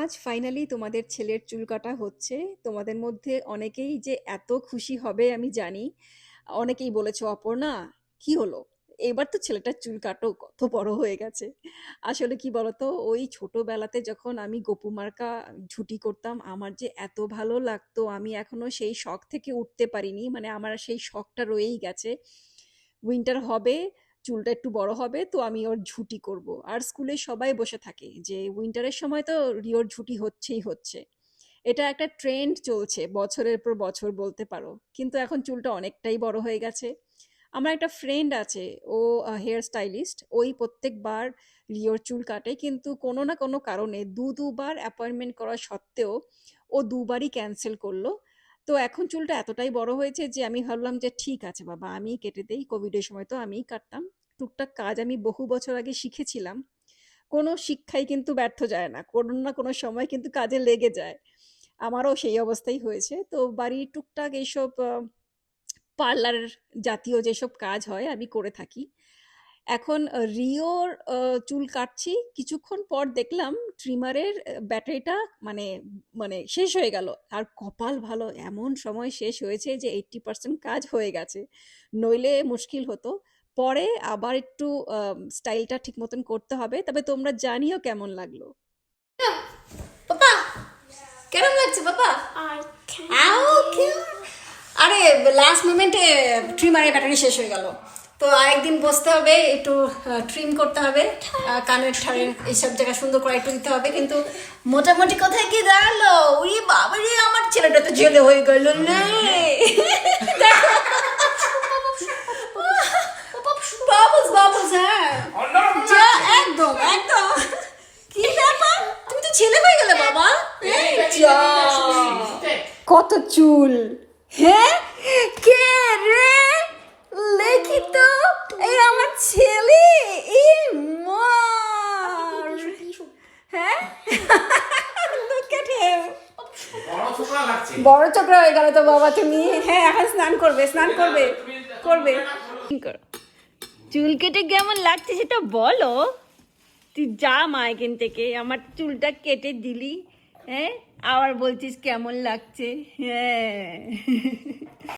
আজ ফাইনালি তোমাদের ছেলের চুল কাটা হচ্ছে। তোমাদের মধ্যে অনেকেই যে এত খুশি হবে আমি জানি। অনেকেই বলেছো, অপর্ণা কি হলো, এবার তো ছেলেটার চুল কাটো, কত বড় হয়ে গেছে। আসলে কি বলতো, ওই ছোটবেলাতে যখন আমি গপু মার্কা ঝুটি করতাম, আমার যে এত ভালো লাগতো, আমি এখনো সেই শখ থেকে উঠতে পারিনি, মানে আমার সেই শখটা রয়েই গেছে। উইন্টার হবে, চুলটা একটু বড় হবে, তো আমি ওর ঝুটি করব। আর স্কুলে সবাই বসে থাকে যে উইন্টারের সময় তো রিওর ঝুটি হচ্ছেই হচ্ছে। এটা একটা ট্রেন্ড চলছে বছরের পর বছর বলতে পারো, কিন্তু এখন চুলটা অনেকটাই বড় হয়ে গেছে। আমার একটা ফ্রেন্ড আছে, ও হেয়ার স্টাইলিস্ট, ওই প্রত্যেকবার রিওর চুল কাটে, কিন্তু কোনো না কোনো কারণে দুবার অ্যাপয়েন্টমেন্ট করা সত্ত্বেও ও দুবারই ক্যান্সেল করলো। তো এখন চুলটা এতটাই বড় হয়েছে যে আমি ভাবলাম যে ঠিক আছে বাবা, আমিই কেটে দেই, কোভিডের সময় তো আমিই কাটতাম। টুকটাক কাজ আমি বহু বছর আগে শিখেছিলাম। কোনো শিক্ষাই কিন্তু ব্যর্থ যায় না, কোনো না কোনো সময় কিন্তু কাজে লেগে যায়। আমারও সেই অবস্থাই হয়েছে। তো বাড়ির টুকটাক এইসব পার্লার জাতীয় যেসব কাজ হয় আমি করে থাকি। এখন রিওর চুল কাটছি, কিছুক্ষণ পর দেখলাম ট্রিমারের ব্যাটারিটা মানে মানে শেষ হয়ে গেল। আর কপাল ভালো, এমন সময় শেষ হয়েছে যে 80% কাজ হয়ে গেছে, নইলে মুশকিল হতো। পরে আবার একটু স্টাইলটা ঠিক মতন করতে হবে। তবে তোমরা জানিও কেমন লাগলো। পাপা কেমন লাগছে পাপা? আও কিউট। আরে লাস্ট মোমেন্টে ট্রিমারের ব্যাটারি শেষ হয়ে গেল, তো আরেকদিন বসতে হবে, একটু ট্রিম করতে হবে, কানের ঠাড়ের এইসব জায়গা সুন্দর করে একটু দিতে হবে। কিন্তু মোটামুটি কোথায় কি দাঁড়ালো, উই বাবারে আমার ছেলেটা তো জেলে হয়ে গেল রে। দেখো বাবলস বাবলস, হ্যাঁ যা, একদম একদম। কি ব্যাপার, তুমি তো ছেলে হয়ে গেলে বাবা। এই যা, কত চুল। হ্যাঁ, কে রে, লেখি তো, এই আমার ছেলে। এই মার, হ্যাঁ look at him. বড় চোখরা হয়ে গেল তো বাবা তুমি। হ্যাঁ, এখন স্নান করবে, স্নান করবে করবে। চুল কেটে কেমন লাগছে সেটা বলো। তুই যা মা এখান থেকে, আমার চুলটা কেটে দিলি, হ্যাঁ, আবার বলছিস কেমন লাগছে। হ্যাঁ